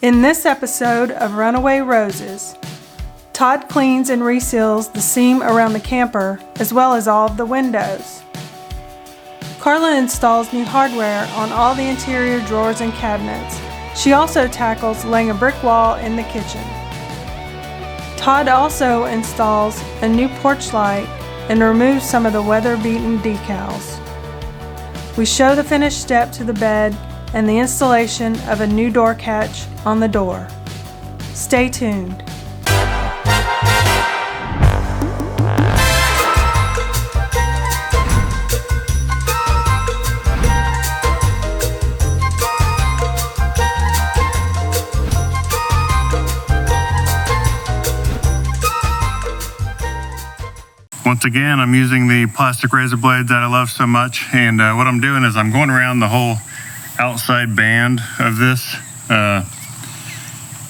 In this episode of Runaway Roses, Todd cleans and reseals the seam around the camper as well as all of the windows. Carla installs new hardware on all the interior drawers and cabinets. She also tackles laying a brick wall in the kitchen. Todd also installs a new porch light and removes some of the weather-beaten decals. We show the finished step to the bed and the installation of a new door catch on the door. Stay tuned. Once again, I'm using the plastic razor blades that I love so much, and what I'm doing is I'm going around the whole outside band of this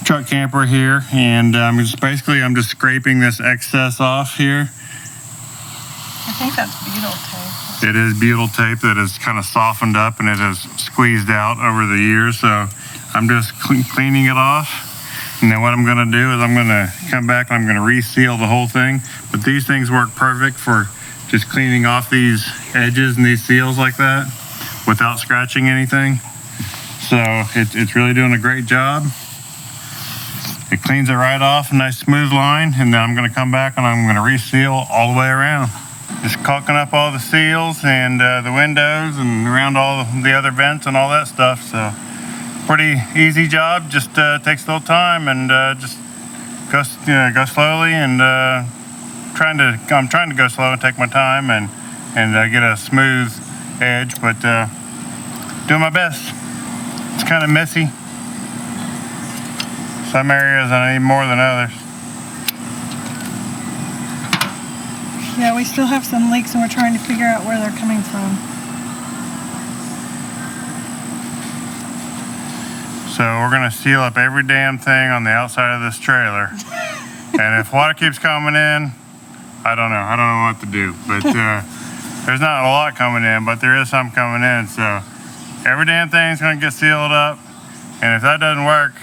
truck camper here, and I'm just scraping this excess off here. I think that's butyl tape. It is butyl tape that is kind of softened up and it has squeezed out over the years, so I'm just cleaning it off. And then what I'm going to do is I'm going to come back and I'm going to reseal the whole thing. But these things work perfect for just cleaning off these edges and these seals like that without scratching anything. So it's really doing a great job. It cleans it right off, a nice smooth line. And then I'm going to come back and I'm going to reseal all the way around. Just caulking up all the seals and the windows and around all the other vents and all that stuff. So pretty easy job, just takes a little time, and just go slowly, and I'm trying to go slow and take my time and get a smooth edge, but doing my best. It's kind of messy. Some areas I need more than others. Yeah, we still have some leaks and we're trying to figure out where they're coming from. So we're going to seal up every damn thing on the outside of this trailer. And if water keeps coming in, I don't know what to do. But there's not a lot coming in, but there is some coming in. So every damn thing's going to get sealed up. And if that doesn't work,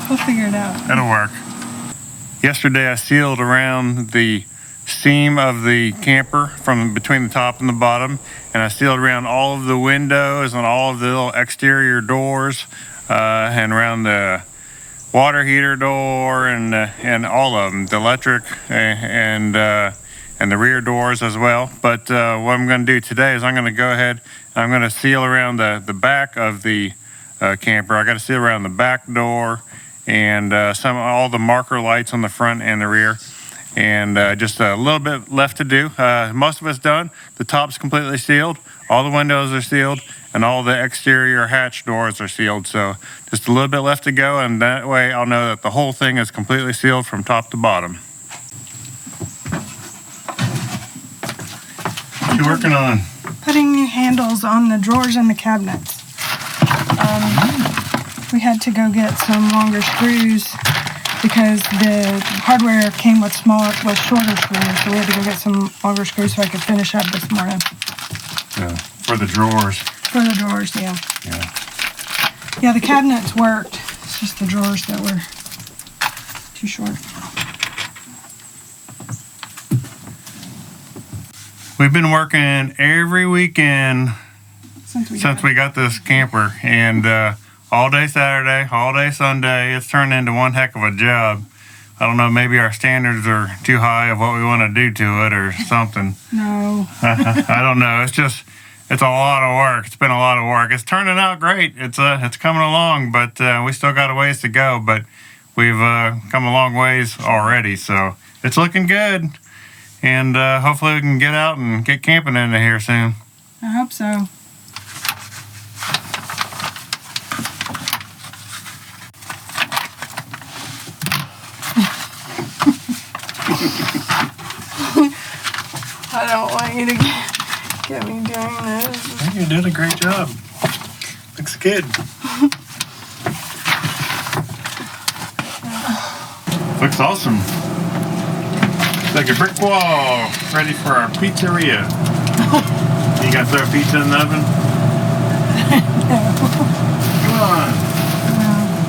we'll figure it out. It'll work. Yesterday I sealed around the seam of the camper from between the top and the bottom. And I sealed around all of the windows and all of the little exterior doors. And around the water heater door and all of them, the electric and the rear doors as well. But what I'm going to do today is I'm going to go ahead and I'm going to seal around the back of the camper. I got to seal around the back door and all the marker lights on the front and the rear. And just a little bit left to do. Most of it's done. The top's completely sealed. All the windows are sealed. And all the exterior hatch doors are sealed. So just a little bit left to go. And that way I'll know that the whole thing is completely sealed from top to bottom. What you working on? Putting new handles on the drawers and the cabinets. We had to go get some longer screws because the hardware came with shorter screws, so we had to go get some longer screws so I could finish up this morning. For the drawers. For the drawers, yeah. Yeah, the cabinets worked. It's just the drawers that were too short. We've been working every weekend since we got this camper, and all day Saturday, all day Sunday. It's turned into one heck of a job. I don't know, maybe our standards are too high of what we want to do to it or something. No. I don't know. It's a lot of work. It's been a lot of work. It's turning out great. It's coming along, but we still got a ways to go. But we've come a long ways already, so it's looking good. And hopefully we can get out and get camping into here soon. I hope so. I don't want you to get me doing this. You did a great job. Looks good. Looks awesome. It's like a brick wall, ready for our pizzeria. You gonna throw pizza in the oven? No. Come on. No.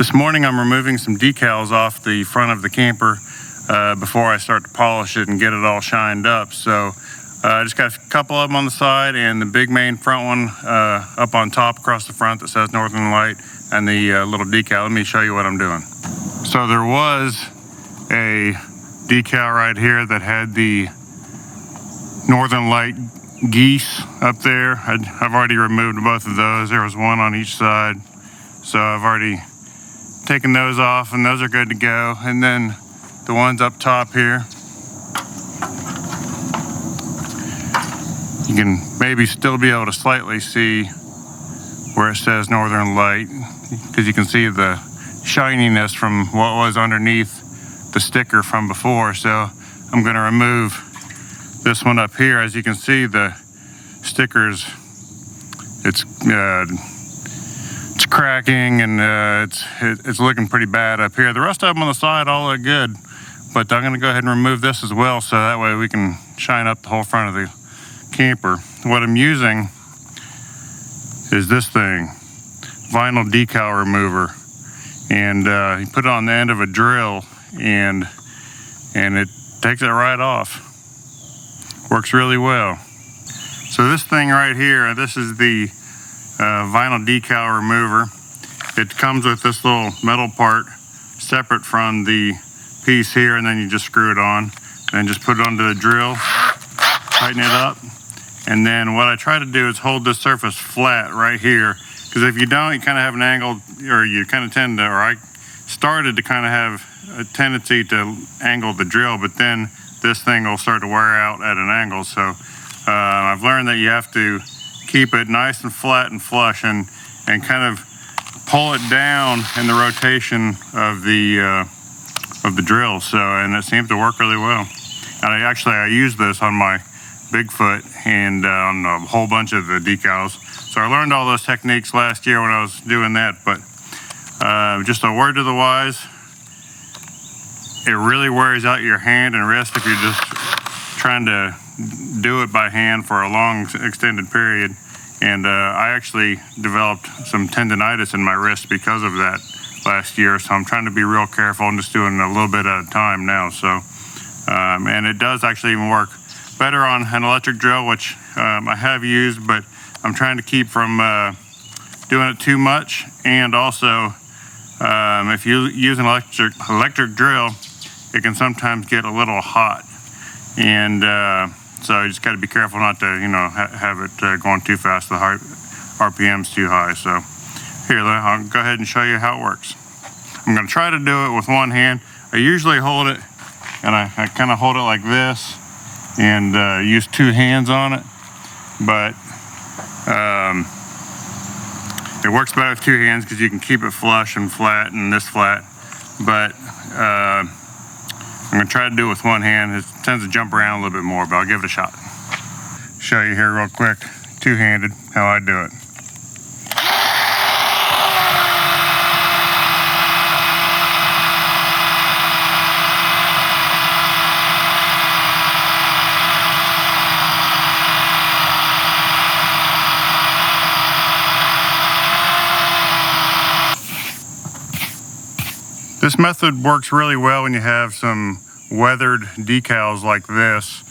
This morning I'm removing some decals off the front of the camper before I start to polish it and get it all shined up. So I just got a couple of them on the side and the big main front one up on top across the front that says Northern Lite, and the little decal. Let me show you what I'm doing. So there was a decal right here that had the Northern Lite geese up there. I've already removed both of those. There was one on each side. So I've already taken those off and those are good to go. And then the ones up top here, you can maybe still be able to slightly see where it says Northern Lite, because you can see the shininess from what was underneath the sticker from before. So I'm going to remove this one up here. As you can see, the stickers, it's cracking and it's looking pretty bad up here. The rest of them on the side all look good, but I'm going to go ahead and remove this as well, so that way we can shine up the whole front of the camper. What I'm using is this thing, vinyl decal remover, and you put it on the end of a drill and it takes it right off. Works really well. So this thing right here, this is the vinyl decal remover. It comes with this little metal part separate from the piece here, and then you just screw it on and just put it onto the drill, tighten it up, and then what I try to do is hold this surface flat right here, because if you don't, you kind of have an angle, or you kind of tend to, or I started to kind of have a tendency to angle the drill, but then this thing will start to wear out at an angle. So I've learned that you have to keep it nice and flat and flush, and kind of pull it down in the rotation of the drill. So, and it seems to work really well. And I use this on my Bigfoot and on a whole bunch of the decals. So I learned all those techniques last year when I was doing that. But just a word to the wise, it really wears out your hand and wrist if you're just trying to do it by hand for a long extended period. And I actually developed some tendonitis in my wrist because of that last year. So I'm trying to be real careful and just doing a little bit at a time now. So, and it does actually even work better on an electric drill, which I have used, but I'm trying to keep from doing it too much. And also, if you use an electric drill, it can sometimes get a little hot. And so you just got to be careful not to, have it going too fast. The RPM's too high. So here, I'll go ahead and show you how it works. I'm going to try to do it with one hand. I usually hold it, and I kind of hold it like this and use two hands on it. But it works better with two hands because you can keep it flush and flat and this flat. But I'm going to try to do it with one hand. It tends to jump around a little bit more, but I'll give it a shot. Show you here real quick, two-handed, how I do it. This method works really well when you have some weathered decals like this.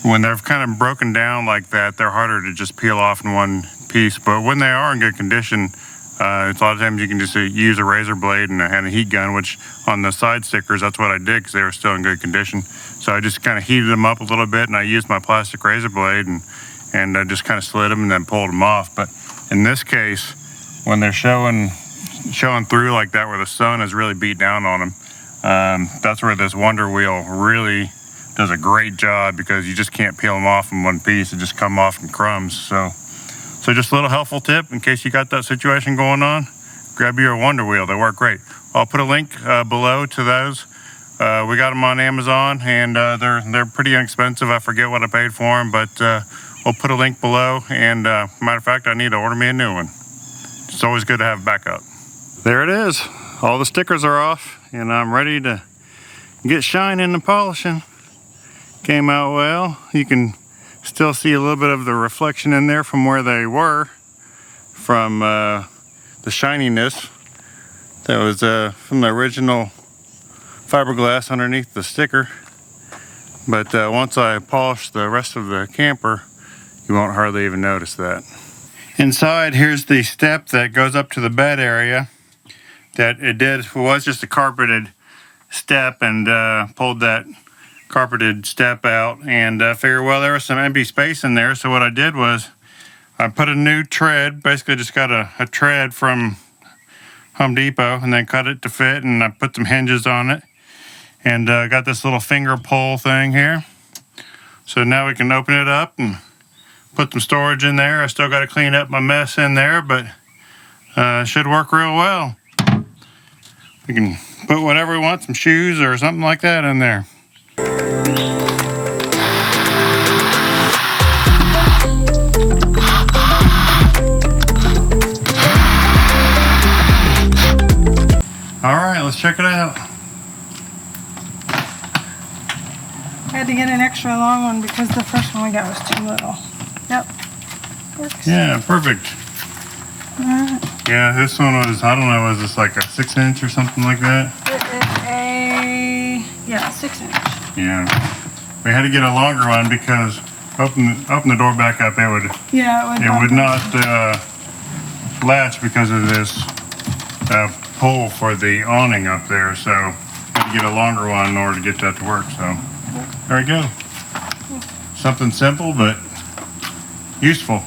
When they're kind of broken down like that, they're harder to just peel off in one piece. But when they are in good condition, it's a lot of times you can just use a razor blade and a heat gun, which on the side stickers, that's what I did because they were still in good condition. So I just kind of heated them up a little bit, and I used my plastic razor blade and I just kind of slid them and then pulled them off. But in this case, when they're showing through like that, where the sun is really beat down on them, that's where this Wonder Wheel really does a great job, because you just can't peel them off in one piece. It just come off in crumbs. So just a little helpful tip in case you got that situation going on. Grab your Wonder Wheel. They work great. I'll put a link below to those. We got them on Amazon, and they're pretty inexpensive. I forget what I paid for them, but we'll put a link below. And matter of fact, I need to order me a new one. It's always good to have backup. There it is. All the stickers are off, and I'm ready to get shining and polishing. Came out well. You can still see a little bit of the reflection in there from where they were, from the shininess. That was from the original fiberglass underneath the sticker. But once I polish the rest of the camper, you won't hardly even notice that. Inside, here's the step that goes up to the bed area. That it was just a carpeted step, and pulled that carpeted step out, and figured, well, there was some empty space in there. So what I did was I put a new tread, basically just got a tread from Home Depot, and then cut it to fit, and I put some hinges on it, and got this little finger pull thing here. So now we can open it up and put some storage in there. I still got to clean up my mess in there, but should work real well. We can put whatever we want, some shoes or something like that in there. All right, let's check it out. I had to get an extra long one because the first one we got was too little. Yep. Works. Yeah, perfect. Yeah, this one was, I don't know, was this like a 6-inch or something like that? It is a 6-inch. Yeah. We had to get a longer one because open the door back up, it would not latch because of this pull for the awning up there. So had to get a longer one in order to get that to work. So there we go. Something simple but useful.